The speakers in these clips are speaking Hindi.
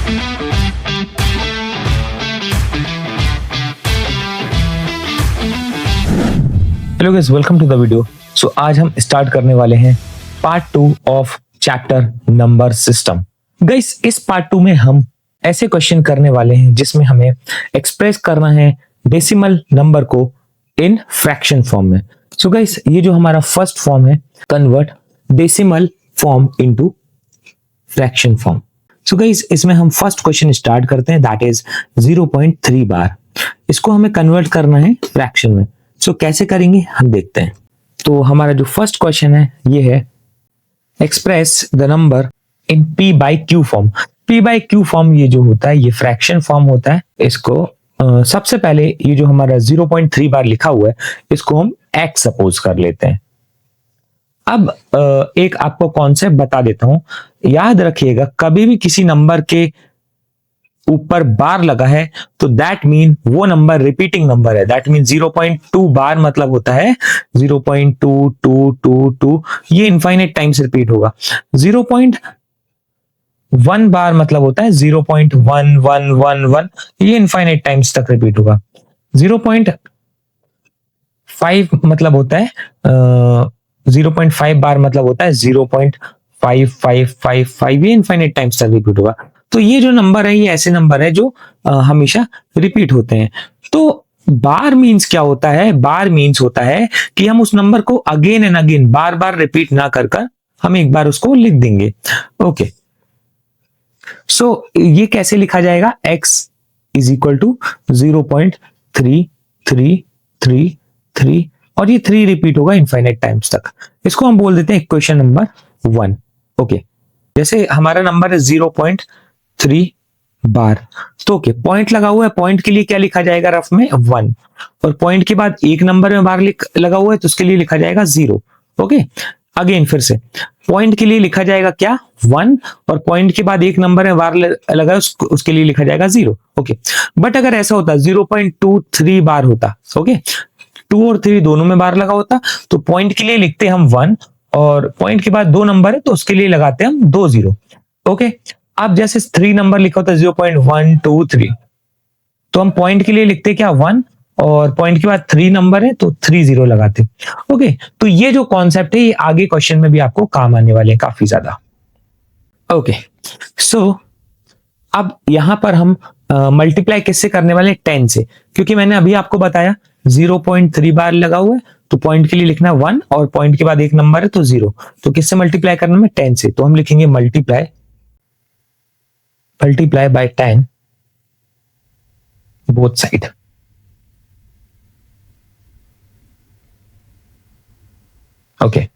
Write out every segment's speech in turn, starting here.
Hello guys, welcome to the video. So आज हम स्टार्ट करने वाले हैं part 2 of chapter number system. Guys, इस पार्ट 2 में हम ऐसे क्वेश्चन करने वाले हैं जिसमें हमें एक्सप्रेस करना है डेसिमल नंबर को इन फ्रैक्शन फॉर्म में। सो गाइस, ये जो हमारा फर्स्ट फॉर्म है, convert decimal form into fraction form. So guys, इसमें हम फर्स्ट क्वेश्चन स्टार्ट करते हैं, दैट इज 0.3 बार। इसको हमें कन्वर्ट करना है फ्रैक्शन में। सो कैसे करेंगे हम देखते हैं। तो हमारा जो फर्स्ट क्वेश्चन है ये है express the number in p by Q form. p by Q form ये जो होता है ये फ्रैक्शन फॉर्म होता है। इसको सबसे पहले ये जो हमारा 0.3 बार लिखा हुआ है इसको हम x सपोज कर लेते हैं। अब एक आपको कॉन्सेप्ट बता देता हूं, याद रखिएगा कभी भी किसी नंबर के ऊपर बार लगा है तो दैट मीन वो नंबर रिपीटिंग नंबर है। दैट मीन 0.2 बार मतलब होता है 0.2222, ये इनफाइनाइट टाइम्स रिपीट होगा। 0.1 बार मतलब होता है 0.1111, ये इनफाइनाइट टाइम्स तक रिपीट होगा। 0.5 मतलब होता है 0.5 बार मतलब होता है 0.5555, ये इनफाइनाइट टाइम्स तक रिपीट होगा। तो ये जो नंबर है ये ऐसे नंबर है जो हमेशा रिपीट होते हैं। तो बार मीन्स क्या होता है? बार मीन्स होता है कि हम उस नंबर को again and again bar bar repeat ना कर कर हम एक बार उसको लिख देंगे। ओके, सो ये कैसे लिखा जाएगा? x इज इक्वल टू 0.3333 और ये 3 रिपीट होगा इनफाइनाइट टाइम्स तक। इसको हम बोल देते हैं इक्वेशन नंबर 1। ओके, जैसे हमारा नंबर है 0.3 बार, तो ओके पॉइंट लगा हुआ है, पॉइंट के लिए क्या लिखा जाएगा रफ में? 1, और पॉइंट के बाद एक नंबर में बार लगा हुआ है तो उसके लिए लिखा जाएगा 0। ओके, अगेन फिर से पॉइंट के लिए लिखा जाएगा क्या? 1, और पॉइंट के बाद एक नंबर में बार लगा है उसके लिए लिखा जाएगा 0। ओके, बट अगर ऐसा होता 0.23 बार होता, ओके 2 और 3 दोनों में बार लगा होता, तो पॉइंट के लिए लिखते हम 1 और पॉइंट के बाद 2 नंबर है तो उसके लिए लगाते हम 2 0। ओके, अब जैसे 3 नंबर लिखा होता है 0.123, तो हम पॉइंट के लिए लिखते क्या? 1 और पॉइंट के बाद 3 नंबर है तो 3 0 लगाते। ओके, तो ये जो कॉन्सेप्ट है ये आगे क्वेश्चन में भी आपको काम आने वाले हैं काफी ज्यादा। ओके, सो अब यहां पर हम मल्टीप्लाई किससे करने वाले? 10 से, क्योंकि मैंने अभी आपको बताया 0.3 बार लगा हुआ है तो पॉइंट के लिए लिखना 1 और पॉइंट के बाद एक नंबर है तो 0, तो किससे मल्टीप्लाई करना में? 10 से। तो हम लिखेंगे multiply by 10 both side. Okay,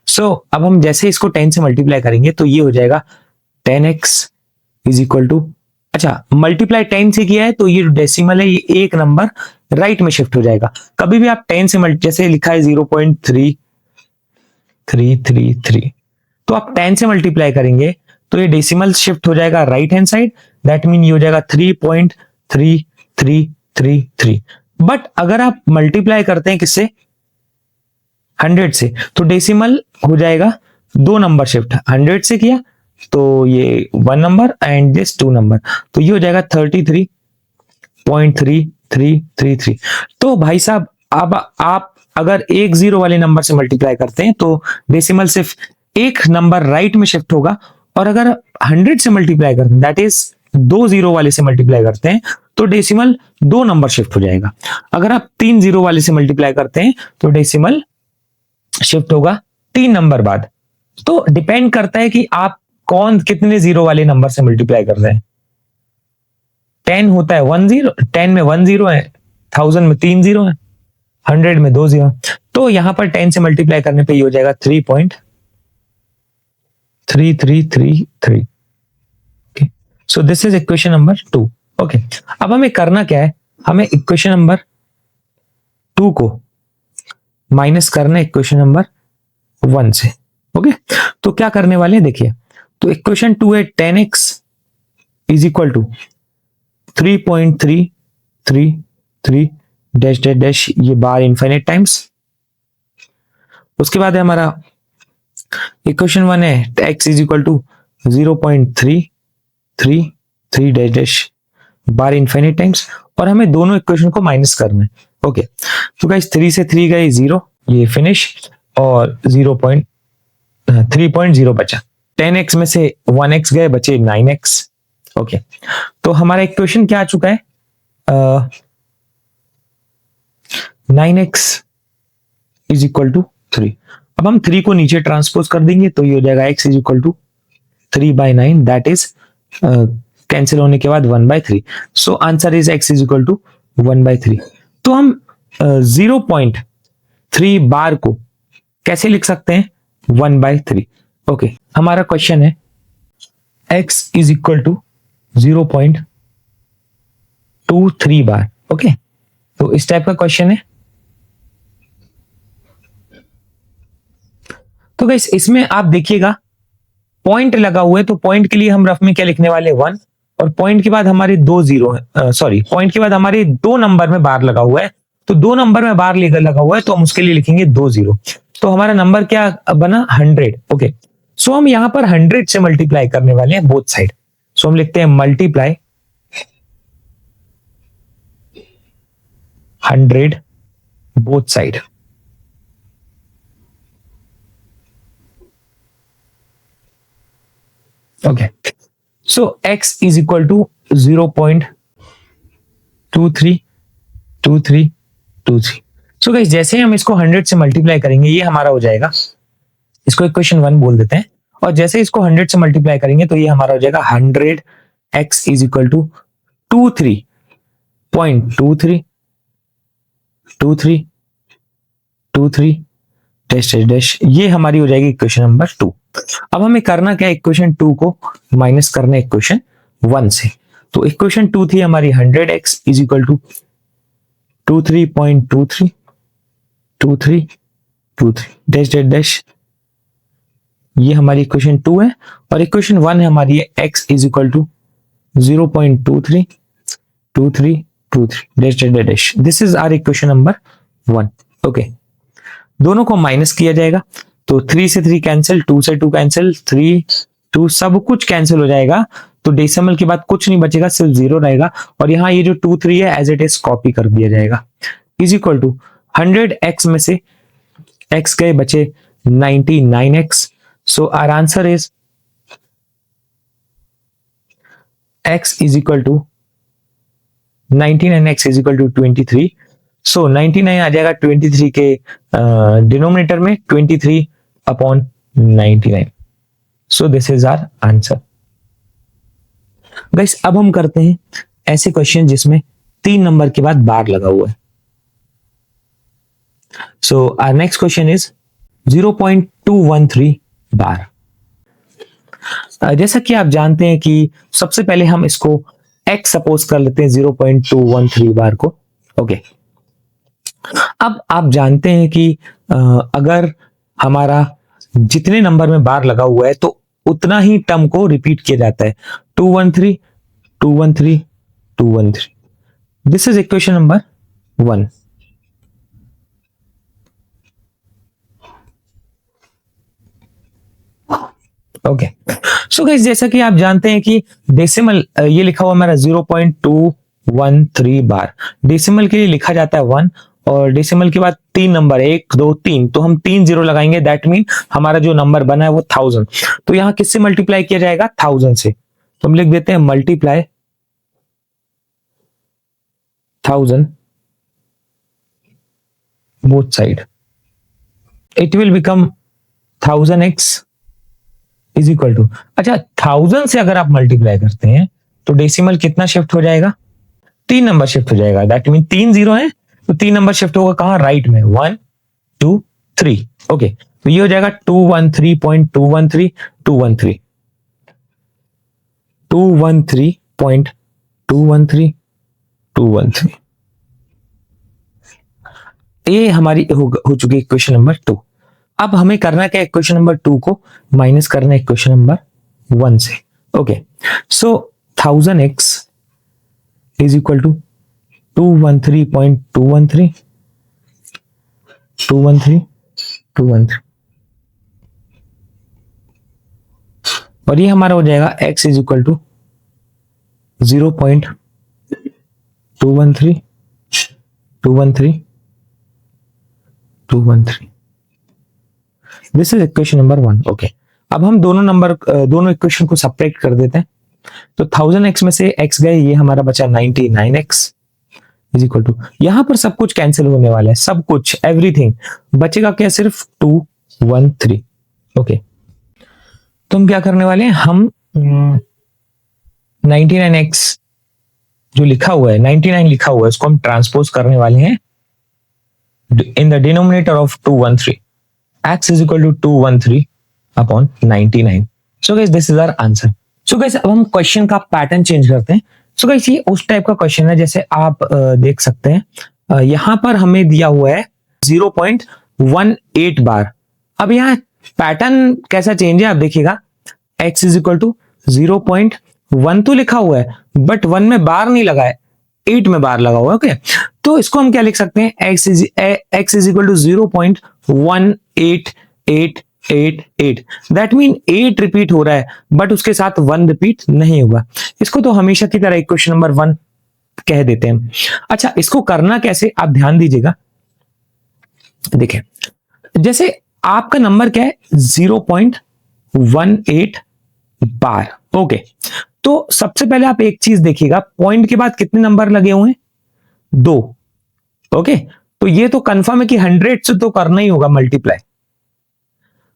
so अब हम जैसे इसको 10 से मल्टीप्लाई करेंगे तो ये हो जाएगा 10x इज इक्वल टू, अच्छा मल्टीप्लाई 10 से किया है तो ये डेसिमल है, ये एक नंबर राइट में शिफ्ट हो जाएगा। कभी भी आप 10 से जैसे लिखा है 0.3333, तो आप 10 से मल्टीप्लाई करेंगे तो ये डेसिमल शिफ्ट हो जाएगा right hand side. That mean ये हो जाएगा 3.3333। बट अगर आप मल्टीप्लाई करते हैं किससे? 100 से, तो डेसिमल हो जाएगा 2 नंबर शिफ्ट। 100 से किया तो ये 1 नंबर एंड दिस 2 नंबर, तो ये हो जाएगा 33.3333। तो भाई साहब अब आप अगर एक 0 वाले नंबर से मल्टीप्लाई करते हैं तो डेसिमल सिर्फ एक नंबर राइट में शिफ्ट होगा, और अगर 100 से मल्टीप्लाई करते हैं दैट इज 2 0 वाले से मल्टीप्लाई करते हैं तो डेसिमल 2 नंबर शिफ्ट हो जाएगा। अगर आप 3 0 वाले से मल्टीप्लाई करते हैं तो डेसिमल शिफ्ट होगा 3 नंबर बाद। तो डिपेंड करता है कि आप कौन कितने 0 वाले नंबर से मल्टीप्लाई कर रहे हैं। 10 होता है 1 0, 10 में 1 0 है, 1000 में 3 0 है, 100 में 2 0। तो यहां पर 10 से मल्टीप्लाई करने पे ये हो जाएगा 3.3333। Okay, so this is equation number 2। Okay, अब हमें करना क्या है? हमें इक्वेशन नंबर 2 को माइनस करना है इक्वेशन नंबर 1 से। ओके, तो क्या करने वाले हैं देखिए, तो इक्वेशन 2 है 10x is equal to 3.333 dash dash dash, ये बार इनफाइनाइट टाइम्स। उसके बाद है हमारा इक्वेशन 1 है x is equal to 0.3333 3 dash dash bar infinite times, और हमें दोनों इक्वेशन को माइनस करना है। ओके, तो गाइस 3 से 3 गए 0, ये फिनिश, और 3.0 बचा। 10x में से 1x गए, बचे 9x। ओके, तो हमारा इक्वेशन क्या आ चुका है? 9x is equal to 3। अब हम 3 को नीचे ट्रांसपोज कर देंगे, तो ये हो जाएगा x is equal to 3/9, that is cancel होने के बाद 1/3। So answer is x is equal to 1/3। तो हम 0.3 बार को कैसे लिख सकते हैं? 1/3। ओके, हमारा क्वेश्चन है x is equal to 0.23 bar. Okay, तो इस टाइप का क्वेश्चन है। तो गाइस इसमें आप देखिएगा पॉइंट लगा हुआ है, तो पॉइंट के लिए हम रफ में क्या लिखने वाले 1, और पॉइंट के बाद हमारे 2 जीरो है, सॉरी पॉइंट के बाद हमारे 2 नंबर में बार लगा हुआ है, तो 2 नंबर में बार लेकर लगा हुआ है, तो हम उसके लिए लिखेंगे 2 0। तो हमारा नंबर क्या बना? 100। ओके, सो हम यहां पर 100 से मल्टीप्लाई करने वाले हैं बोथ साइड। सो हम लिखते हैं multiply 100 both side. Okay, so x is equal to 0.232323। So guys जैसे हम इसको 100 से मल्टीप्लाई करेंगे, ये हमारा हो जाएगा, इसको इक्वेशन 1 बोल देते हैं, और जैसे इसको 100 से मल्टीप्लाई करेंगे तो ये हमारा हो जाएगा 100x is equal to 23.232323 dash dash. ये हमारी हो जाएगी इक्वेशन नंबर 2। अब हमें करना क्या है? इक्वेशन 2 को माइनस करना है इक्वेशन 1 से। तो इक्वेशन 2 थी हमारी 100x is equal to 23.232323 dash dash dash. ये हमारी इक्वेशन 2 है, और इक्वेशन 1 है हमारी x is equal to 0.232323 dash dash dash. This is our equation number 1। Okay, दोनों को माइनस किया जाएगा, तो 3 से 3 कैंसिल, 2 से 2 कैंसिल, 3 2 सब कुछ कैंसिल हो जाएगा, तो डेसिमल के बाद कुछ नहीं बचेगा, सिर्फ 0 रहेगा, और यहाँ ये जो 2 3 है एज इट इज कॉपी कर दिया जाएगा। इज इक्वल टू 100x में से x गए, बचे 99x। So our answer is x is equal to 99x is equal to 23। So 99 आ जाएगा 23 के डिनोमिनेटर में, 23/99। So this is our answer. Guys अब हम करते हैं ऐसे क्वेश्चन जिसमें 3 नंबर के बाद बार लगा हुआ है। So our next question is 0.213 bar. जैसा कि आप जानते हैं कि सबसे पहले हम इसको x सपोज कर लेते हैं 0.213 बार को। ओके, अब आप जानते हैं कि अगर हमारा जितने नंबर में बार लगा हुआ है तो उतना ही टर्म को रिपीट किया जाता है, 213 213 213। This is equation number 1। Okay, so guys जैसा कि आप जानते हैं कि डेसिमल ये लिखा हुआ हमारा 0.213 बार, डेसिमल के लिए लिखा जाता है 1, और डेसिमल के बाद 3 नंबर 1 2 3, तो हम 3 0 लगाएंगे, दैट मीन हमारा जो नंबर बना है वो 1000। तो यहां किससे मल्टीप्लाई किया जाएगा? 1000 से। तो हम लिख देते हैं multiply 1000 both side, it will become 1000x is equal to, अच्छा 1000 से अगर आप मल्टीप्लाई करते हैं तो डेसिमल कितना शिफ्ट हो जाएगा? 3 नंबर शिफ्ट हो जाएगा, दैट मीन 3 0 है, तो 3 नंबर शिफ्ट होगा कहां? राइट में, 1 2 3। ओके, तो ये हो जाएगा 213.213 213 213.213 213। ये हमारी हो चुकी इक्वेशन नंबर 2। अब हमें करना क्या? इक्वेशन नंबर 2 को माइनस करना है इक्वेशन नंबर 1 से। Okay, so 1000x is equal to 213.213 213 213, और ये हमारा हो जाएगा x is equal to 0.213 213 213। This is equation number 1। Okay, अब हम दोनों इक्वेशन को सेपरेट कर देते हैं। तो 1000x में से x गए, ये हमारा बचा 99x इज इक्वल टू, यहां पर सब कुछ कैंसिल होने वाला है, सब कुछ, एवरीथिंग बचेगा क्या, सिर्फ 213। ओके, तो हम क्या करने वाले हैं, हम 99x जो लिखा हुआ है, 99 लिखा हुआ है, उसको हम ट्रांसपोज करने वाले हैं in the denominator of 213। x is equal to 213 upon 99। So guys, this is our answer। So guys, अब हम क्वेश्चन का पैटर्न चेंज करते हैं। So guys, ये उस टाइप का क्वेश्चन है, जैसे आप देख सकते हैं यहां पर हमें दिया हुआ है 0.18 बार। अब यहाँ पैटर्न कैसा चेंज है आप देखिएगा, x is equal to 0.1 तो लिखा हुआ है, बट 1 में बार नहीं लगा है, 8 में बार लगा हुआ है। ओके, तो इसको हम क्या लिख सकते हैं, x is equal to 0.1888। That mean 8 repeat हो रहा है, बट उसके साथ 1 रिपीट नहीं होगा। इसको तो हमेशा की तरह इक्वेशन नंबर 1 कह देते हैं। अच्छा, इसको करना कैसे, आप ध्यान दीजिएगा। देखिए, जैसे आपका नंबर क्या है, 0.18 बार। ओके, तो सबसे पहले आप एक चीज देखिएगा, पॉइंट के बाद कितने नंबर लगे हुए हैं, 2। ओके, तो ये तो कंफर्म है कि 100 से तो करना ही होगा मल्टीप्लाई,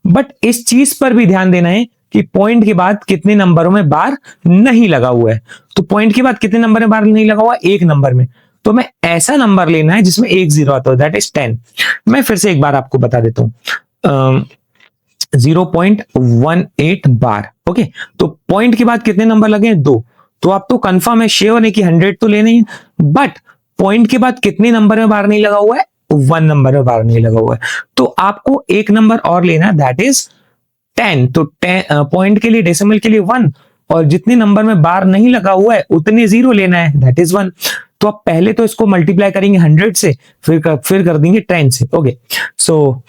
बट इस चीज पर भी ध्यान देना है कि पॉइंट के बाद कितने नंबरों में बार नहीं लगा हुआ है। तो पॉइंट के बाद कितने नंबर में बार नहीं लगा हुआ, एक नंबर में। तो मैं ऐसा नंबर लेना है जिसमें एक जीरो आता हो, दैट इज 10। मैं फिर से एक बार आपको बता देता हूं, 0.18 बार। ओके, तो पॉइंट के बाद कितने नंबर लगे हैं, 2। तो आप तो कंफर्म है, श्योर है कि 100 तो लेना ही, बट पॉइंट के बाद कितने नंबर में बार नहीं लगा हुआ है, 1 नंबर में बार नहीं लगा हुआ है। तो आपको एक नंबर और लेना है, दैट इज 10। तो पॉइंट के लिए, डेसिमल के लिए 1, और जितने नंबर में बार नहीं लगा हुआ है उतने 0 लेना है, दैट इज 1। तो आप पहले तो इसको मल्टीप्लाई करेंगे 100 से, फिर कर देंगे 10 से। ओके, सो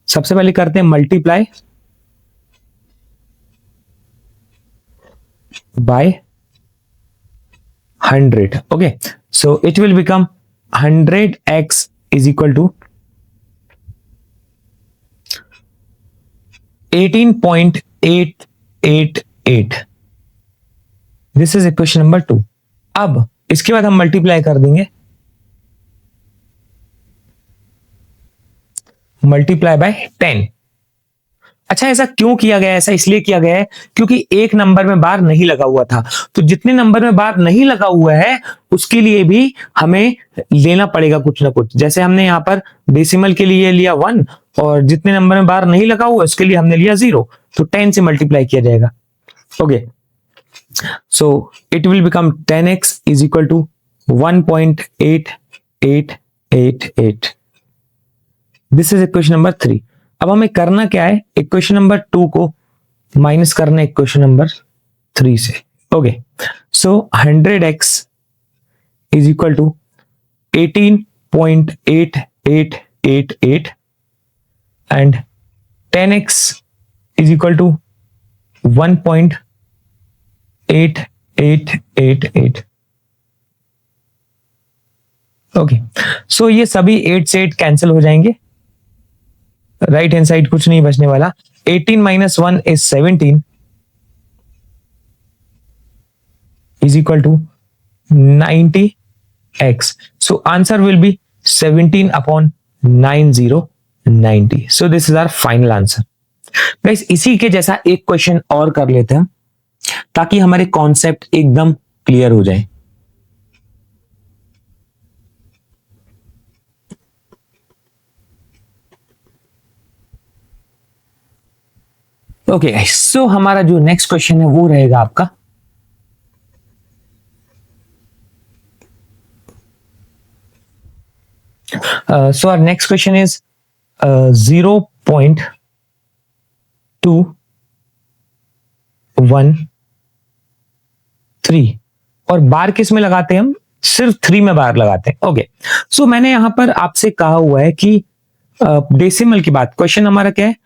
सबसे पहले करते हैं multiply by 100। Okay, so it will become 100x is equal to 18.888। This is equation number 2। अब इसके बाद हम मल्टीप्लाई कर देंगे, मल्टीप्लाई बाय 10। अच्छा, ऐसा क्यों किया गया है, ऐसा इसलिए किया गया है क्योंकि एक नंबर में बार नहीं लगा हुआ था। तो जितने नंबर में बार नहीं लगा हुआ है उसके लिए भी हमें लेना पड़ेगा कुछ ना कुछ। जैसे हमने यहाँ पर डेसिमल के लिए लिया 1, और जितने नंबर में बार नहीं लगा हुआ उसके लिए हमने लिया 0, तो 10 से मल्टीप्लाई किया जाएगा। Okay, so it will become 10x is equal to 1.8888। This is equation number 3। अब हमें करना क्या है, इक्वेशन नंबर 2 को माइनस करना है इक्वेशन नंबर 3 से। Okay, so 100x is equal to 18.8888 and 10x is equal to 1.8888। Okay, so ये सभी 8 से 8 कैंसिल हो जाएंगे, राइट हैंड साइड कुछ नहीं बचने वाला। 18 minus 1 is 17 is equal to 90x। So answer will be 17 upon 90। So this is our final answer। Guys, इसी के जैसा एक क्वेश्चन और कर लेते हैं ताकि हमारे कॉन्सेप्ट एकदम क्लियर हो जाए। ओके, सो हमारा जो नेक्स्ट क्वेश्चन है वो रहेगा आपका so our next question is 0.213 और बार किस में लगाते हैं हम, सिर्फ 3 में बार लगाते हैं। ओके, सो मैंने यहां पर आपसे कहा हुआ है कि डेसिमल की बात, क्वेश्चन हमारा क्या है,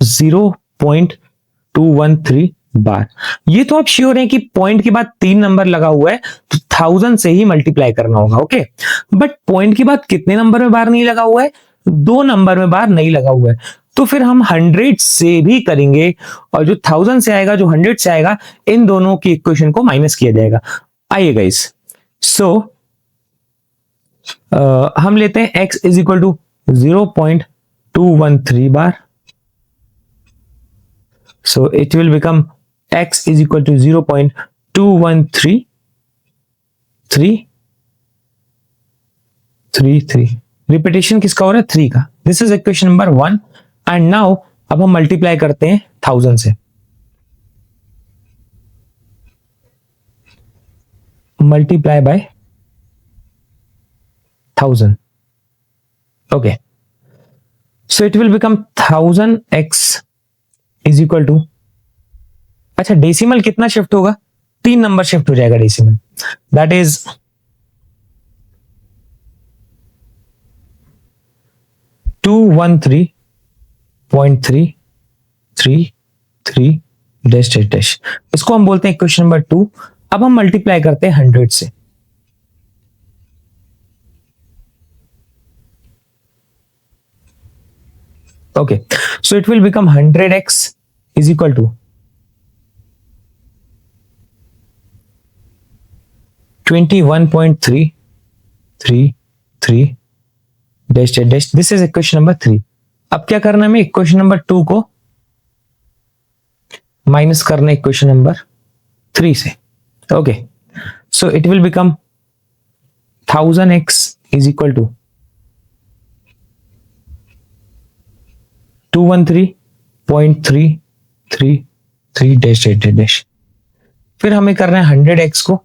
0.213 बार। ये तो आप श्योर है कि पॉइंट के बाद 3 नंबर लगा हुआ है तो 1000 से ही मल्टीप्लाई करना होगा। ओके, बट पॉइंट के बाद कितने नंबर में बार नहीं लगा हुआ है? 2 नंबर में बार नहीं लगा हुआ है, तो फिर हम 100 से भी करेंगे और जो 1000 से आएगा, जो 100 से आएगा, इन दोनों की इक्वेशन को माइनस किया जाएगा। आइए गाइस, सो हम लेते हैं x is equal to 0.213 bar. So it will become x is equal to 0.213333। Repetition किसका हो रहा है? 3 का। This is equation number 1 and now अब हम मल्टीप्लाई करते हैं 1000 से। Multiply by 1000। Okay, so it will become 1000x is equal to, अच्छा डेसिमल कितना शिफ्ट होगा? 3 नंबर शिफ्ट हो जाएगा decimal, that is 213.333 dash dash dash. इसको हम बोलते हैं क्वेश्चन नंबर 2। अब हम मल्टीप्लाई करते हैं 100 से। Okay, so it will become 100x is equal to 21.333 dash dash dash। This is equation number 3। अब क्या करना है? हमें इक्वेशन नंबर 2 को माइनस करना है इक्वेशन नंबर 3 से। Okay, so it will become 1000x is equal to 213.333 dash dash dash. फिर हमें करना है 100x को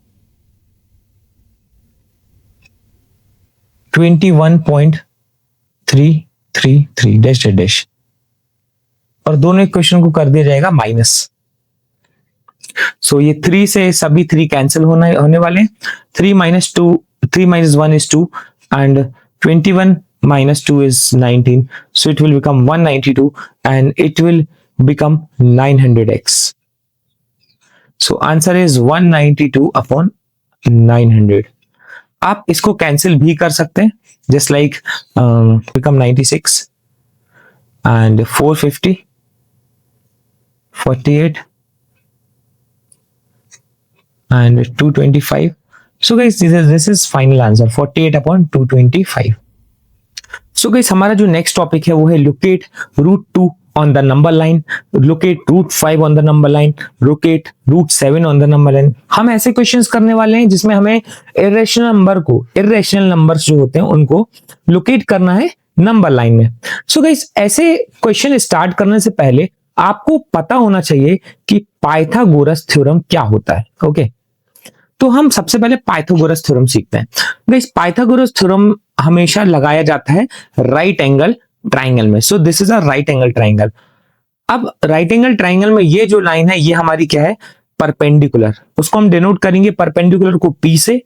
21.333 डैश डैश डैश, और दोनों इक्वेशन को कर दिया जाएगा माइनस। सो ये 3 से सभी 3 कैंसिल होने वाले। 3 minus 1 is 2 and 21 minus 2 is 19, so it will become 192 and it will become 900x। so answer is 192 upon 900। आप इसको कैंसिल भी कर सकते हैं, just like become 96 and 450 48 and 225। so guys, this is final answer, 48 upon 225। So guys, हमारा जो नेक्स्ट टॉपिक है वो है locate root 2 on the number line, locate root 5 on the number line, locate root 7 on the number line. हम ऐसे क्वेश्चंस करने वाले हैं जिसमें हमें इर्रेशनल नंबर्स जो होते हैं उनको लोकेट करना है नंबर लाइन में। सो गाइस, ऐसे क्वेश्चन स्टार्ट करने से पहले आपको पता होना चाहिए कि पाइथागोरस थ्योरम क्या होता है। ओके, तो हम सबसे पहले पाइथागोरस थ्योरम सीखते हैं। गाइस, पाइथागोरस थ्योरम हमेशा लगाया जाता है राइट एंगल ट्राइंगल में। सो this is a right angle triangle. अब राइट एंगल ट्राइंगल में ये जो लाइन है ये हमारी क्या है? परपेंडिकुलर। उसको हम डिनोट करेंगे परपेंडिकुलर को P से।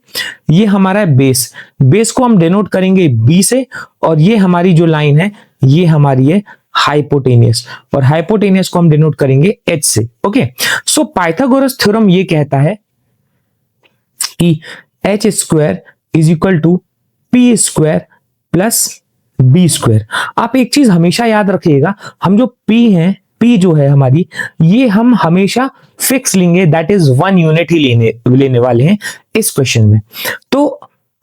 ये हमारा है बेस, बेस को हम डिनोट करेंगे B से, और ये हमारी जो लाइन है ये हमारी है हाइपोटेनियस, और हाइपोटेनियस को हम डिनोट करेंगे H से। ओके, सो पाइथागोरस थ्योरम ये कहता है कि h square is equal to P square plus B square. आप एक चीज हमेशा याद रखिएगा, हम जो p है, p जो है हमारी, ये हम हमेशा फिक्स लेंगे, दैट इज 1 यूनिट ही लेने वाले हैं इस क्वेश्चन में। तो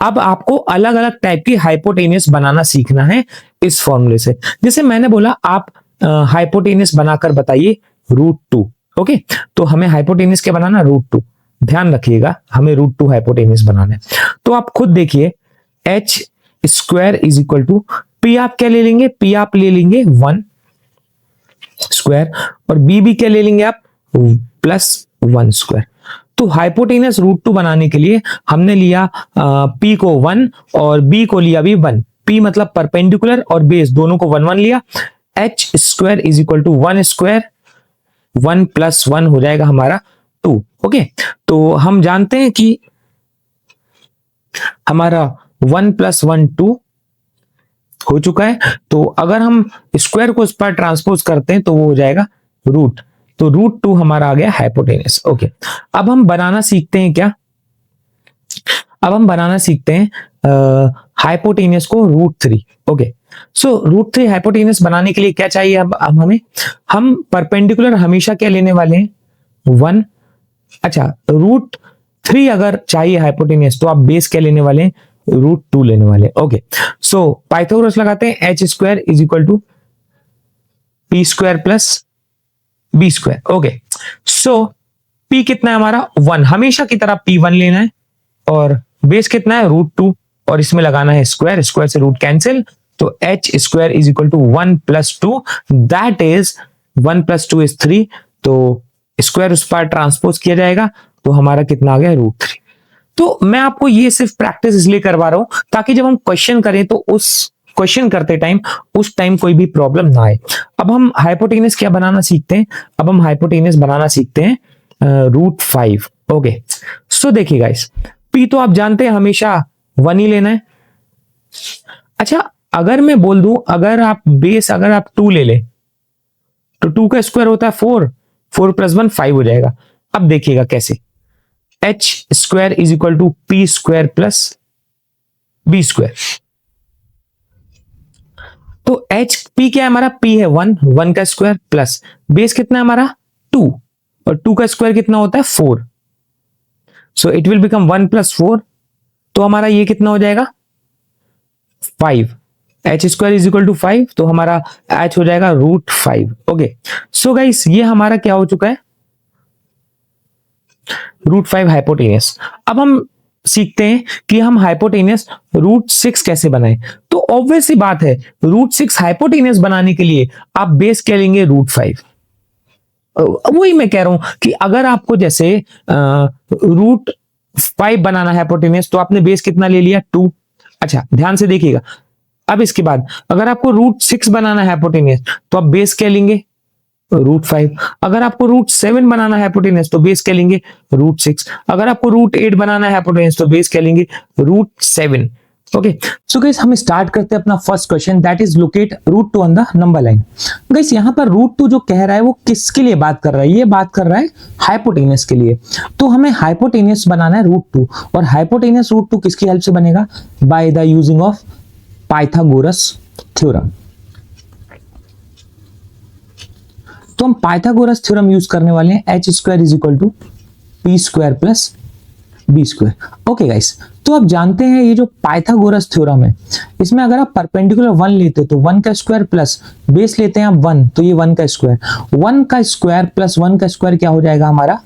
अब आपको अलग अलग टाइप की हाइपोटेनियस बनाना सीखना है इस फॉर्मूले से। जैसे मैंने बोला, आप हाइपोटेनियस बनाकर बताइए √2। ओके, तो हमें हाइपोटेनियस क्या बनाना? √2। ध्यान रखिएगा, हमें √2 हाइपोटेनियस बनाना है। तो आप खुद देखिए, h square is equal to p, आप क्या ले लेंगे? p आप ले लेंगे 1 स्क्वायर, और b भी क्या ले लेंगे आप? +1 स्क्वायर। तो हाइपोटेनियस √2 बनाने के लिए हमने लिया p को 1 और b को लिया भी 1। p मतलब परपेंडिकुलर और बेस दोनों को 1 1 लिया। h square is equal to 1 square, 1 + 1 हो जाएगा हमारा 2। ओके, तो हम जानते हैं कि हमारा 1 + 1 2 हो चुका है। तो अगर हम स्क्वायर को इस पर ट्रांसपोज करते हैं तो वो हो जाएगा रूट। तो √2 हमारा आ गया हाइपोटेनस। ओके, अब हम बनाना सीखते हैं क्या? अब हम बनाना सीखते हैं हाइपोटेनस को √3। ओके, सो √3 हाइपोटेनस बनाने के लिए क्या चाहिए? अब हमें, हम परपेंडिकुलर हमेशा क्या लेने वाले हैं? 1। अच्छा, √3 अगर चाहिए हाइपोटेनस तो आप बेस क्या लेने वाले हैं? √2 लेने वाले हैं। ओके, सो पाइथागोरस लगाते हैं, h² is equal to p² plus b²। Okay, so p कितना है हमारा? 1। हमेशा की तरह p1 लेना है और बेस कितना है? √2, और इसमें लगाना है स्क्वायर, स्क्वायर से रूट कैंसिल, तो h² is equal to 1 + 2, that is 1 + 2 is 3, तो स्क्वायर उस पर ट्रांसपोज किया जाएगा, तो हमारा कितना आ गया? √3। तो मैं आपको ये सिर्फ प्रैक्टिस इसलिए करवा रहा हूं ताकि जब हम क्वेश्चन करें तो उस क्वेश्चन करते टाइम उस टाइम कोई भी प्रॉब्लम ना आए। अब हम हाइपोटेनस क्या बनाना सीखते हैं? अब हम हाइपोटेनस बनाना सीखते हैं √5। ओके, सो देखिए गाइस, p तो आप जानते हैं हमेशा 1 ही लेना है। अच्छा, अगर मैं बोल दूं, अगर आप 2 ले ले तो 2 का स्क्वायर होता है 4, 4 + 1 5 हो जाएगा। अब देखिएगा कैसे, h² is equal to p² plus b²। तो p क्या है हमारा? p है 1 का स्क्वायर प्लस बेस कितना है हमारा? 2, और 2 का स्क्वायर कितना होता है? 4। सो इट विल बिकम 1 + 4, तो हमारा ये कितना हो जाएगा? 5। h² इज इक्वल टू 5, तो हमारा h हो जाएगा √5। ओके, सो गाइस, ये हमारा क्या हो चुका है? √5 हाइपोटेनस। अब हम सीखते हैं कि हम हाइपोटेनस √6 कैसे बनाएं। तो ऑब्वियस सी बात है, √6 हाइपोटेनस बनाने के लिए आप बेस क्या लेंगे? √5। वही मैं कह रहा हूं कि अगर आपको जैसे √5 बनाना है हाइपोटेनस, तो आपने बेस कितना ले लिया? 2। अच्छा, ध्यान से देखिएगा, अब इसके बाद अगर आपको √6 बनाना है हाइपोटेनस, तो आप बेस क्या लेंगे? √5। अगर आपको √7 बनाना है हाइपोटेनस, तो बेस क्या लेंगे? √6। अगर आपको √8 बनाना है हाइपोटेनस, तो बेस क्या लेंगे? √7। ओके, सो गाइस, हम स्टार्ट करते हैं अपना first question, that is locate √2 on the number line. Guys, यहां पर √2 जो कह रहा है वो किसके लिए बात कर रहा है? ये बात कर रहा है हाइपोटेनस के लिए। तो हमें हाइपोटेनस बनाना है √2, और हाइपोटेनस √2 किसकी हेल्प से बनेगा? By the using of Pythagoras theorem. तो हम पाइथागोरस थ्योरम यूज करने वाले हैं, h² is equal to p² plus b²। Okay guys, तो आप जानते हैं ये जो पाइथागोरस थ्योरम है, इसमें अगर आप परपेंडिकुलर 1 लेते तो 1 का स्क्वायर प्लस बेस लेते हैं आप 1, तो ये 1 का स्क्वायर, 1 का स्क्वायर प्लस 1 का स्क्वायर क्या हो जाएगा हमारा?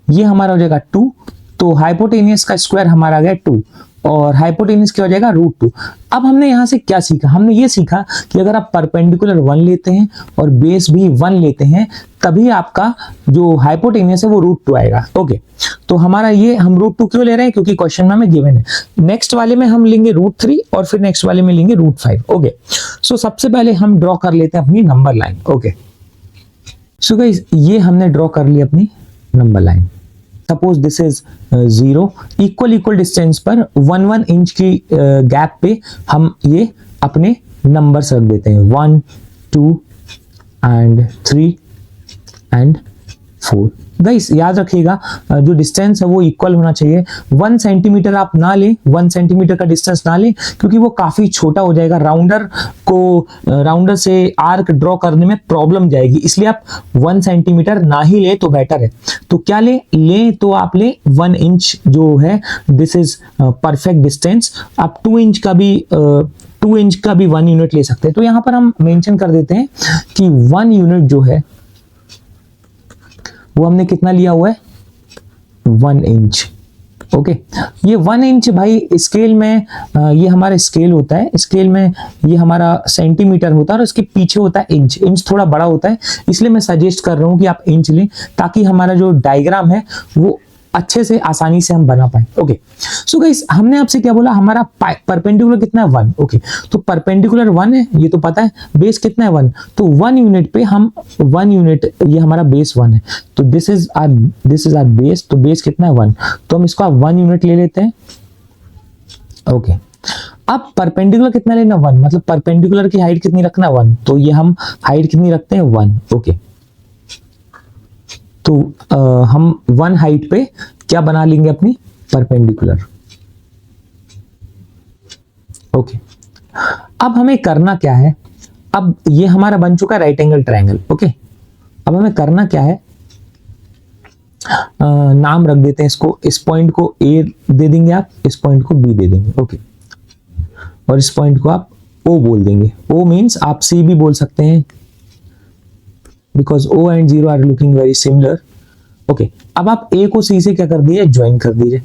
ये हमारा हो जाएगा 2, तो हाइपोटेनियस का स्क्वायर हमारा आ गया 2, और हाइपोटेनस क्या हो जाएगा? √2। अब हमने यहां से क्या सीखा? हमने ये सीखा कि अगर आप परपेंडिकुलर 1 लेते हैं और बेस भी 1 लेते हैं, तभी आपका जो हाइपोटेनस है वो √2 आएगा। ओके, तो हमारा ये, हम √2 क्यों ले रहे हैं? क्योंकि क्वेश्चन में हमें गिवन है। नेक्स्ट वाले में हम लेंगे √3 और फिर नेक्स्ट वाले में लेंगे √5। ओके, सो सबसे पहले हम ड्रॉ कर लेते हैं अपनी number line. Okay, so guys, ये हमने ड्रॉ कर ली अपनी number line. Suppose this is 0, equal distance पर 1 इंच की गैप पे हम ये अपने नंबर्स रख देते हैं, 1 2 एंड 3 एंड 4। गाइस, याद रखिएगा जो डिस्टेंस है वो इक्वल होना चाहिए। 1 सेंटीमीटर आप ना लें, 1 सेंटीमीटर का डिस्टेंस ना लें, क्योंकि वो काफी छोटा हो जाएगा, राउंडर से आर्क ड्रॉ करने में प्रॉब्लम जाएगी, इसलिए आप 1 सेंटीमीटर ना ही ले तो बेटर है। तो क्या ले तो आप ले 1 इंच जो है, दिस इज परफेक्ट डिस्टेंस। आप 2 इंच का भी 1 यूनिट ले सकते हैं। तो यहां पर हम मेंशन कर देते हैं कि 1 यूनिट जो है वो हमने कितना लिया हुआ है? 1 इंच। ओके, ये 1 इंच भाई स्केल में, ये हमारा स्केल होता है, स्केल में ये हमारा सेंटीमीटर होता है और इसके पीछे होता है इंच। इंच थोड़ा बड़ा होता है, इसलिए मैं सजेस्ट कर रहा हूं कि आप इंच लें, ताकि हमारा जो डायग्राम है वो अच्छे से आसानी से हम बना पाए। ओके, सो गाइस, हमने आपसे क्या बोला? हमारा परपेंडिकुलर कितना है? 1। ओके, तो परपेंडिकुलर 1 है, ये तो पता है। बेस कितना है? 1। तो 1 यूनिट पे हम 1 यूनिट, ये हमारा बेस 1 है, तो दिस इज आवर बेस। तो बेस कितना है? 1, तो हम इसको 1 यूनिट ले लेते हैं। ओके, अब परपेंडिकुलर कितना लेना? 1, मतलब परपेंडिकुलर की हाइट कितनी रखना? 1, तो ये हम हाइट कितनी रखते हैं? 1। ओके, तो हम 1 हाइट पे क्या बना लेंगे अपनी परपेंडिकुलर। ओके, अब हमें करना क्या है, अब ये हमारा बन चुका राइट एंगल ट्रायंगल। ओके, अब हमें करना क्या है, नाम रख देते हैं इसको, इस पॉइंट को ए दे देंगे आप, इस पॉइंट को बी दे देंगे। ओके, और इस पॉइंट को आप ओ बोल देंगे। ओ मीन्स आप सी भी बोल सकते हैं, because O and zero are looking very similar. Okay, अब आप ए को सी से क्या कर दीजिए, ज्वाइन कर दीजिए।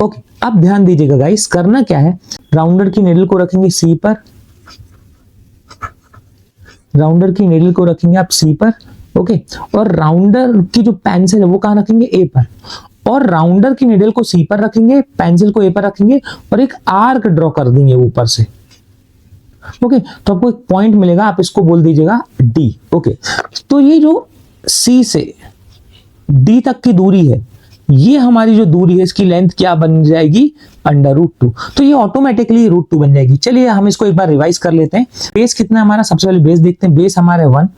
ओके, अब ध्यान दीजिएगा गाइस, करना क्या है, राउंडर की निडल को रखेंगे सी पर, राउंडर की निडल को रखेंगे आप सी पर। ओके, और राउंडर की जो पेंसिल है वो कहां रखेंगे, ए पर, और राउंडर की निडल को सी पर रखेंगे, पेंसिल को ए पर रखेंगे, और एक आर्क ड्रॉ कर देंगे ऊपर से। ओके, तो आपको एक पॉइंट मिलेगा, आप इसको बोल दीजिएगा डी। ओके, तो ये जो सी से डी तक की दूरी है, ये हमारी जो दूरी है इसकी लेंथ क्या बन जाएगी, √2। तो ये ऑटोमेटिकली √2 बन जाएगी। चलिए हम इसको एक बार रिवाइज कर लेते हैं। बेस कितना है हमारा, सबसे पहले बेस देखते हैं। बेस हमारा 1,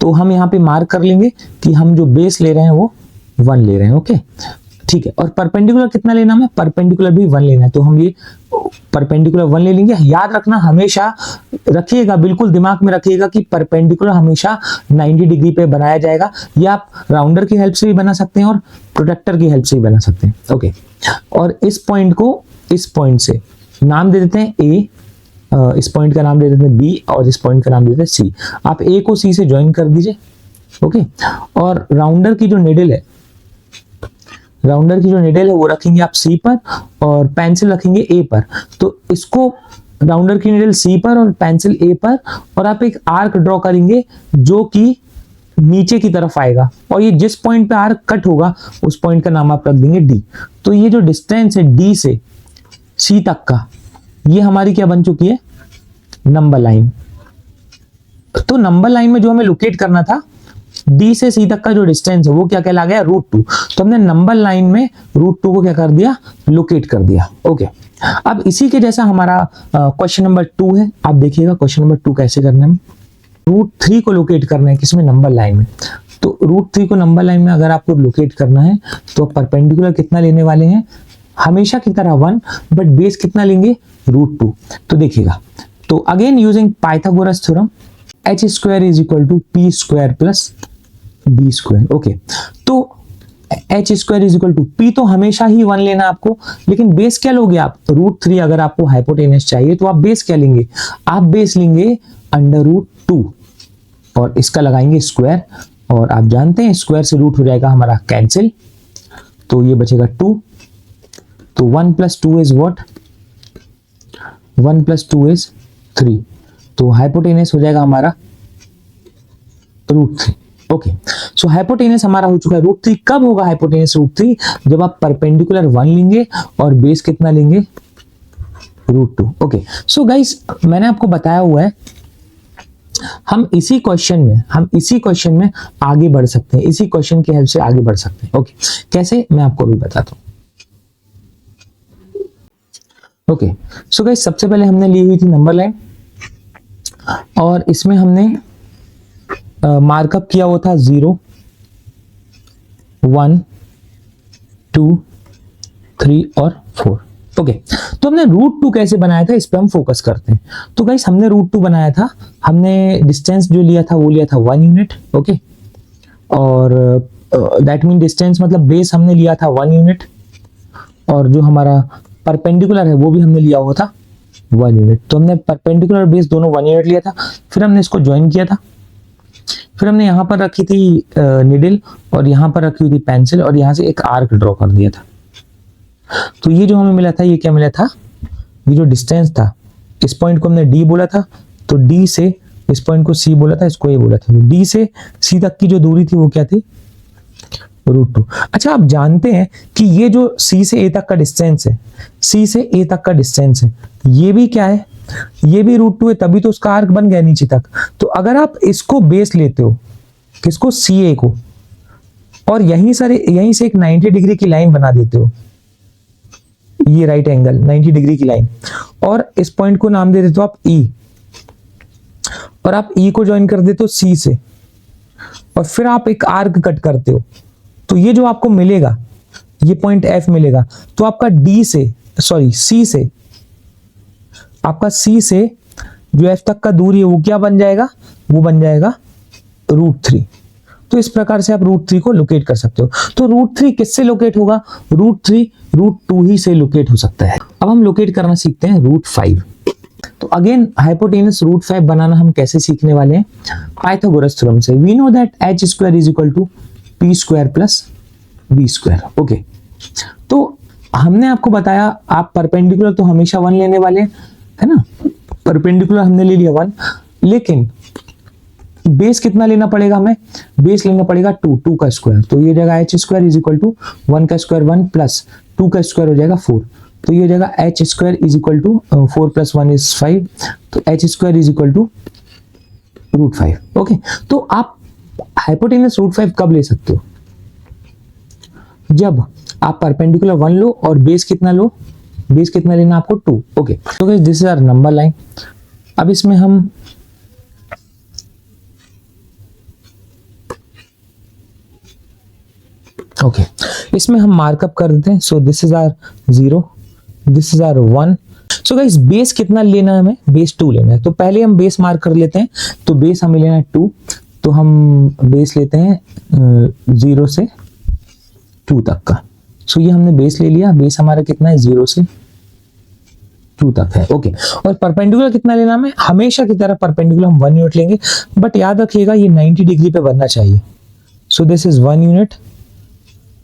तो हम यहाँ पे मार्क कर लेंगे कि हम जो बेस ले रहे हैं वो 1 ले रहे हैं। ओके, ठीक है, और परपेंडिकुलर कितना लेना है, परपेंडिकुलर भी 1 लेना है, तो हम ये परपेंडिकुलर 1 ले लेंगे। याद रखना, हमेशा रखिएगा, बिल्कुल दिमाग में रखिएगा कि परपेंडिकुलर हमेशा 90 डिग्री पे बनाया जाएगा। या आप राउंडर की हेल्प से भी बना सकते हैं और प्रोटेक्टर की हेल्प से भी बना सकते हैं। ओके, और इस पॉइंट को इस पॉइंट से नाम दे देते हैं ए, इस पॉइंट का नाम दे देते हैं बी, और इस पॉइंट का नाम दे देते हैं सी। आप ए को सी से ज्वाइन कर दीजिए। ओके, और राउंडर की जो निडल है, राउंडर की जो निडल है वो रखेंगे आप सी पर, और पेंसिल रखेंगे ए पर। तो इसको राउंडर की निडल सी पर और पेंसिल ए पर, और आप एक आर्क ड्रॉ करेंगे जो कि नीचे की तरफ आएगा, और ये जिस पॉइंट पे आर्क कट होगा उस पॉइंट का नाम आप रख देंगे डी। तो ये जो डिस्टेंस है डी से सी तक का, ये हमारी क्या बन चुकी है, नंबर लाइन। तो नंबर लाइन में जो हमें लोकेट करना था, डी से सी तक का जो डिस्टेंस है वो क्या कहला गया, √2। तो हमने नंबर लाइन में √2 को क्या कर दिया, लोकेट कर दिया। ओके, अब इसी के जैसा हमारा क्वेश्चन नंबर 2 है। आप देखिएगा क्वेश्चन नंबर 2 कैसे करना है। √3 को लोकेट करना है किसमें, नंबर लाइन में। तो √3 को नंबर लाइन में अगर आपको लोकेट करना है तो परपेंडिकुलर कितना लेने वाले हैं, हमेशा की तरह 1, बट बेस कितना लेंगे, √2। तो देखिएगा, तो again using Pythagoras theorem, h² = p² + b²। Okay, तो h² = p, तो हमेशा ही 1 लेना आपको, लेकिन बेस क्या लोगे आप, √3। अगर आपको हाइपोटेनस चाहिए तो आप बेस क्या लेंगे, आप बेस लेंगे √2, और इसका लगाएंगे स्क्वायर, और आप जानते हैं स्क्वायर से रूट हो जाएगा हमारा कैंसिल, तो ये बचेगा 2। तो 1 + 2 इज व्हाट, 1 + 2 इज 3। तो हाइपोटेनस हो जाएगा हमारा √3। ओके, सो हाइपोटेनस हमारा हो चुका है √3। कब होगा हाइपोटेनस √3, जब आप परपेंडिकुलर 1 लेंगे और बेस कितना लेंगे, √2। ओके, सो गाइस, मैंने आपको बताया हुआ है हम इसी क्वेश्चन में आगे बढ़ सकते हैं, इसी क्वेश्चन की हेल्प से आगे बढ़ सकते हैं। ओके, कैसे, मैं आपको अभी बताता हूं। ओके, सो गाइस, सबसे पहले हमने ली हुई थी नंबर लाइन, और इसमें हमने मार्कअप किया हुआ था 0, 1, 2, 3 और 4। ओके, तो हमने √2 कैसे बनाया था, इस पे हम फोकस करते हैं। तो गाइस, हमने √2 बनाया था, हमने डिस्टेंस जो लिया था वो लिया था 1 यूनिट। ओके, और दैट मीन डिस्टेंस मतलब बेस हमने लिया था 1 यूनिट, और जो हमारा परपेंडिकुलर है वो भी हमने लिया हुआ था 1 यूनिट। तो हमने परपेंडिकुलर और बेस दोनों 1 यूनिट लिया था, फिर हमने इसको ज्वाइन किया था, फिर हमने यहाँ पर रखी थी निडल, और यहाँ पर रखी हुई थी पेंसिल, और यहाँ से एक आर्क ड्रॉ कर दिया था। तो ये जो हमें मिला था, ये क्या मिला था, ये जो डिस्टेंस था, इस पॉइंट को हमने डी बोला था, तो डी से इस पॉइंट को सी बोला था, इसको ए बोला था। तो डी से सी तक की जो दूरी थी वो क्या थी, √2। अच्छा, आप जानते हैं कि ये जो सी से ए तक का डिस्टेंस है, सी से ए तक का डिस्टेंस है, ये भी क्या है, ये भी √2 है, तभी तो उसका आर्क बन गया नीचे तक। तो अगर आप इसको बेस लेते हो, किसको, सी ए को, और यहीं से एक 90 डिग्री की लाइन बना देते हो, ये राइट एंगल 90 डिग्री की लाइन, और इस पॉइंट को नाम दे देते हो आप ई, और आप ई को ज्वाइन कर देते हो सी से, और फिर आप एक आर्क कट करते हो, तो ये जो आपको मिलेगा, ये पॉइंट F मिलेगा, तो आपका C से आपका C से जो F तक का दूरी है वो क्या बन जाएगा, वो बन जाएगा √3। तो इस प्रकार से आप √3 को लोकेट कर सकते हो। तो √3 किससे लोकेट होगा, √3 √2 ही से लोकेट हो सकता है। अब हम लोकेट करना सीखते हैं √5। तो अगेन हाइपोटेनस √5 बनाना हम कैसे सीखने वाले हैं, पाइथागोरस थ्योरम से। We know that h² = p² + b²। Okay, तो हमने आपको बताया आप परपेंडिकुलर तो हमेशा 1 लेने वाले हैं, है ना। परपेंडिकुलर हमने ले लिया 1, लेकिन बेस कितना लेना पड़ेगा हमें, बेस लेना पड़ेगा 2 का स्क्वायर। तो ये हो जाएगा h² = 1 का स्क्वायर 1 प्लस 2 का स्क्वायर हो जाएगा 4। तो ये हो जाएगा h² = 4 + 1 = 5। तो h² = √5। ओके, तो आप हाइपोटेनस √5 कब ले सकते हो, जब आप परपेंडिकुलर 1 लो और बेस कितना लो, बेस कितना लेना आपको 2। ओके, तो guys this is our number line. अब इसमें हम इसमें हम मार्कअप कर देते हैं। So this is our 0, this is our 1। So guys base कितना लेना है हमें, बेस 2 लेना है। तो पहले हम बेस मार्क कर लेते हैं। तो बेस हमें लेना है 2, तो हम बेस लेते हैं 0 से 2 तक का। सो ये हमने बेस ले लिया। बेस हमारा कितना है, 0 से 2 तक है। ओके, और परपेंडिकुलर कितना लेना हमें, हमेशा की तरह परपेंडिकुलर हम 1 यूनिट लेंगे, बट याद रखिएगा ये 90 डिग्री पे बनना चाहिए। सो दिस इज 1 यूनिट,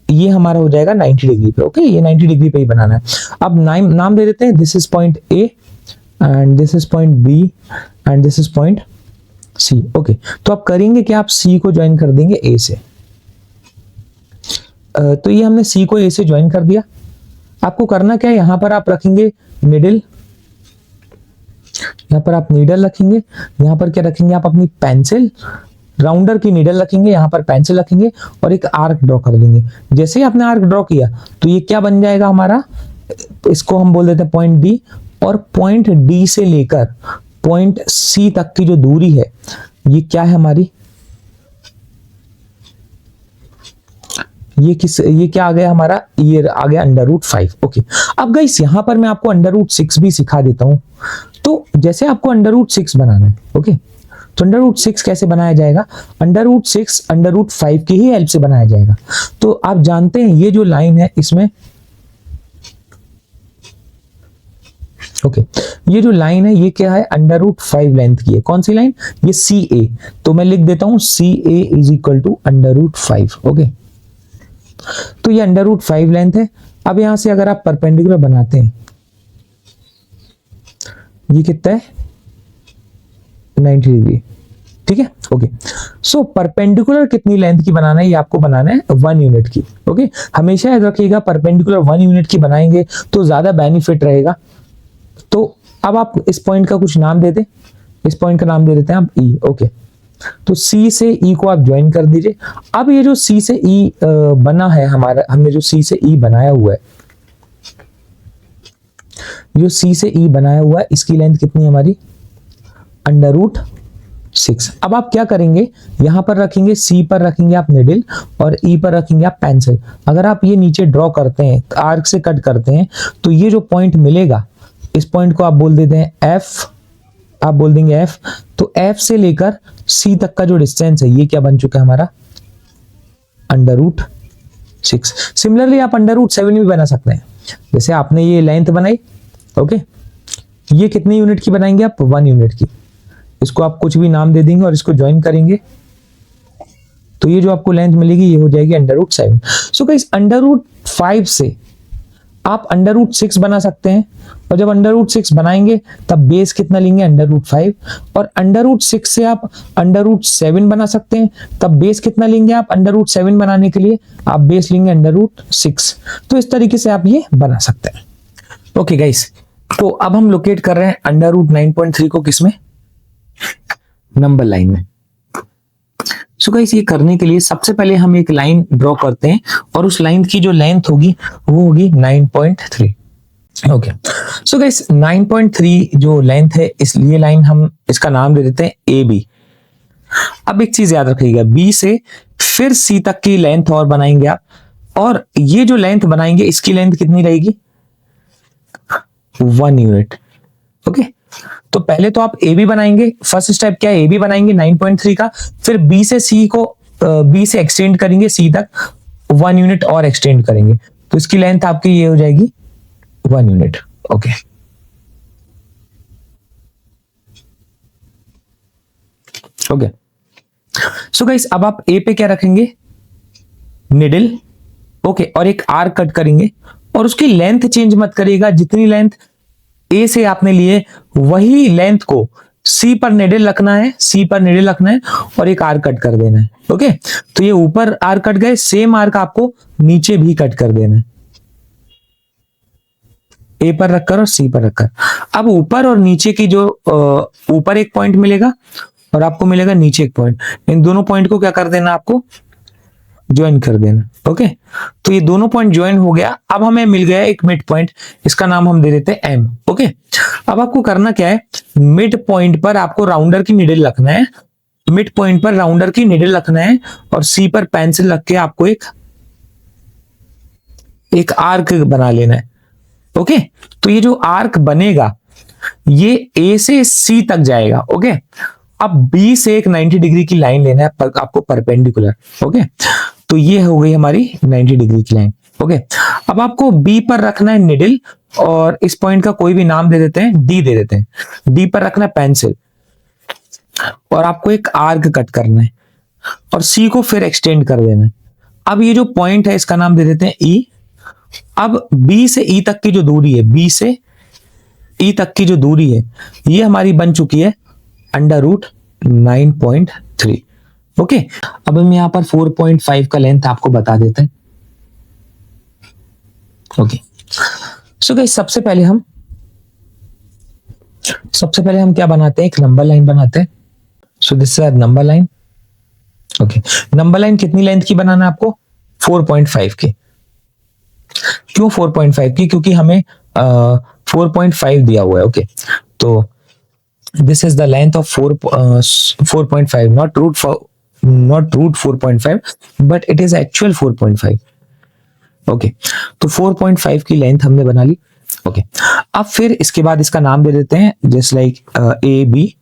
ये हमारा हो जाएगा 90 डिग्री पे। ओके, ये 90 डिग्री पे ही बनाना है। अब नाम दे देते हैं, this is point A and this is point B and this is point C। Okay, तो आप करेंगे कि आप C को ज्वाइन कर देंगे A से। तो ये हमने C को A से ज्वाइन कर दिया। आपको करना क्या है, यहां पर आप रखेंगे निडल, यहां पर आप नीडल रखेंगे, यहां पर क्या रखेंगे आप अपनी पेंसिल, राउंडर की नीडल रखेंगे, यहां पर पेंसिल रखेंगे और एक आर्क ड्रॉ कर देंगे। जैसे ही आपने आर्क ड्रॉ किया तो ये क्या बन जाएगा हमारा, इसको हम बोल देते हैं पॉइंट D, और पॉइंट D से लेकर पॉइंट C तक की जो दूरी है ये क्या है हमारी, ये क्या आ गया हमारा, ये आ गया √5। ओके, अब गाइस यहां पर मैं आपको √6 भी सिखा देता हूं। तो जैसे आपको √6 बनाना है, ओके, तो √6 कैसे बनाया जाएगा, √6 √5 की ही हेल्प से बनाया जाएगा। तो आप जानते हैं ये जो लाइन है इसमें, ओके, ये जो लाइन है ये क्या है, √5 लेंथ की है। कौन सी लाइन, ये CA। तो मैं लिख देता हूं CA = √5। ओके, तो ये √5 लेंथ है। अब यहां से अगर आप परपेंडिकुलर बनाते हैं, ये कितना है, 90 डिग्री। ठीक है, ओके। सो परपेंडिकुलर कितनी लेंथ की बनाना है, ये आपको बनाना है 1 यूनिट की। ओके, हमेशा याद रखिएगा परपेंडिकुलर 1 यूनिट की बनाएंगे तो ज्यादा बेनिफिट रहेगा। तो अब आप इस पॉइंट का कुछ नाम दे दें, इस पॉइंट का नाम दे देते हैं आप E। ओके, तो C से E को आप ज्वाइन कर दीजिए। अब ये जो C से E बना है हमारा, हमने जो C से E बनाया हुआ है, जो C से E बनाया हुआ है, इसकी लेंथ कितनी है हमारी, √6। अब आप क्या करेंगे, यहां पर रखेंगे, C पर रखेंगे आप निडल और E पर रखेंगे आप पेंसिल। अगर आप ये नीचे ड्रॉ करते हैं, आर्क से कट करते हैं, तो ये जो पॉइंट मिलेगा, इस पॉइंट को आप बोल देते हैं F, आप बोल देंगे F। तो F से लेकर C तक का जो डिस्टेंस है ये क्या बन चुका है हमारा, √6। सिमिलरली आप √7 भी बना सकते हैं। जैसे आपने ये लेंथ बनाई, ओके, ये कितने यूनिट की बनाएंगे आप, 1 यूनिट की। इसको आप कुछ भी नाम दे देंगे और इसको ज्वाइन करेंगे, तो ये जो आपको लेंथ मिलेगी ये हो जाएगी √7। सो गाइस √5 से आप √6 बना सकते हैं, और जब √6 बनाएंगे तब बेस कितना लेंगे, √5, और √6 से आप √7 बना सकते हैं, तब बेस कितना लेंगे आप, √7 बनाने के लिए आप बेस लेंगे √6। तो इस तरीके से आप ये बना सकते हैं। ओके गाइस, तो अब हम लोकेट कर रहे हैं √9.3 को किसमें, नंबर लाइन में। सो गाइस ये करने के लिए सबसे पहले हम एक लाइन ड्रॉ करते हैं, और उस लाइन की जो लेंथ होगी वो होगी 9.3। ओके, सो गाइस 9.3 जो लेंथ है, इसलिए लाइन हम इसका नाम दे देते हैं AB। अब एक चीज याद रखिएगा, बी से फिर सी तक की लेंथ और बनाएंगे आप, और ये जो लेंथ बनाएंगे इसकी लेंथ कितनी रहेगी, 1 यूनिट। ओके, तो पहले तो आप ए बी बनाएंगे, फर्स्ट स्टेप क्या है, ए बी बनाएंगे 9.3 का, फिर बी से सी को बी से एक्सटेंड करेंगे सी तक 1 यूनिट और एक्सटेंड करेंगे, तो इसकी लेंथ आपकी ये हो जाएगी 1 unit. Okay, okay, so guys अब आप ए पे क्या रखेंगे, निडल, ओके, और एक आर कट करेंगे, और उसकी लेंथ चेंज मत करिएगा, जितनी लेंथ ए से आपने लिए वही लेंथ को सी पर निडल रखना है, सी पर निडल रखना है और एक आर कट कर देना है। ओके, तो ये ऊपर आर कट गए, सेम आर का आपको नीचे भी कट कर देना है, ए पर रखकर और सी पर रखकर। अब ऊपर और नीचे की जो ऊपर एक पॉइंट मिलेगा और आपको मिलेगा नीचे एक पॉइंट, इन दोनों पॉइंट को क्या कर देना, आपको ज्वाइन कर देना। ओके, तो ये दोनों पॉइंट ज्वाइन हो गया, अब हमें मिल गया एक मिड पॉइंट, इसका नाम हम दे देते हैं एम। ओके, अब आपको करना क्या है, मिड पॉइंट पर आपको राउंडर की निडल रखना है, मिड पॉइंट पर राउंडर की निडल रखना है और सी पर पेंसिल रख के आपको एक आर्क बना लेना है। ओके, तो ये जो आर्क बनेगा ये ए से सी तक जाएगा। ओके, अब बी से एक 90 डिग्री की लाइन लेना है आपको परपेंडिकुलर। ओके, तो ये हो गई हमारी 90 डिग्री की लाइन। ओके, अब आपको बी पर रखना है निडल और इस पॉइंट का कोई भी नाम दे देते हैं, डी दे देते हैं, डी पर रखना है पेंसिल और आपको एक आर्क कट करना है और सी को फिर एक्सटेंड कर देना है। अब ये जो पॉइंट है इसका नाम दे देते हैं ई। अब बी से ई तक की जो दूरी है, बी से ई तक की जो दूरी है ये हमारी बन चुकी है √9.3। ओके, अब हम यहां पर 4.5 का लेंथ आपको बता देते हैं। ओके, सो गाइस सबसे पहले हम क्या बनाते हैं, एक नंबर लाइन बनाते हैं। So this is number line. Okay, number line कितनी लेंथ की बनाना है आपको, 4.5 की। क्यों 4.5 की, क्योंकि हमें 4.5 दिया हुआ है। ओके, तो this is the length of 4.5, not root 4.5 but it is actual 4.5। Okay, तो 4.5 की लेंथ हमने बना ली। ओके, अब फिर इसके बाद इसका नाम दे देते हैं जस्ट लाइक ए बी,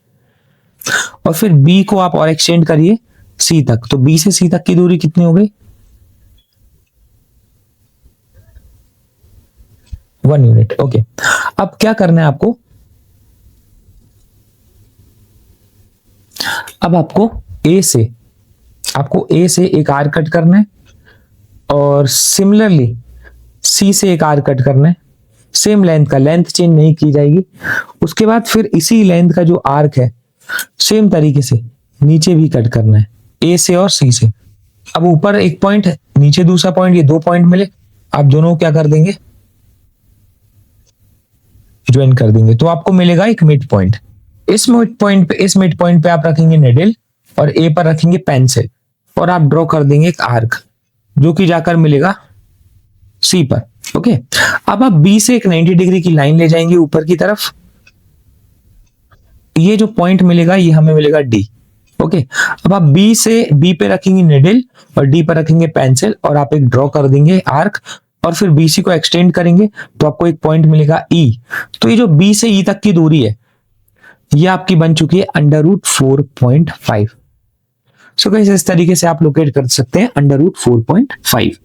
और फिर बी को आप और एक्सटेंड करिए सी तक, तो बी से सी तक की दूरी कितनी हो गई, 1 यूनिट। ओके, अब क्या करना है आपको, अब आपको ए से एक आर कट करना है और सिमिलरली सी से एक आर कट करना है, सेम लेंथ का, लेंथ चेंज नहीं की जाएगी। उसके बाद फिर इसी लेंथ का जो आर्क है सेम तरीके से नीचे भी कट करना है, ए से और सी से। अब ऊपर एक पॉइंट है, नीचे दूसरा पॉइंट, ये 2 पॉइंट मिले, आप दोनों क्या कर देंगे, ज्वाइन कर देंगे, तो आपको मिलेगा एक मिड पॉइंट। इस मिड पॉइंट पे आप रखेंगे निडल और ए पर रखेंगे पेंसिल और आप ड्रॉ कर देंगे एक आर्क जो कि जाकर मिलेगा सी पर। ओके, अब आप बी से एक 90 डिग्री की लाइन ले जाएंगे ऊपर की तरफ, ये जो पॉइंट मिलेगा ये हमें मिलेगा डी। ओके, अब आप बी पे रखेंगे निडल और डी पर रखेंगे पेंसिल और आप एक ड्रॉ कर देंगे आर्क और फिर बीसी को एक्सटेंड करेंगे तो आपको एक पॉइंट मिलेगा ई। तो ये जो बी से ई तक की दूरी है ये आपकी बन चुकी है √4.5। सो गाइस इस तरीके से आप लोकेट कर सकते हैं √4.5।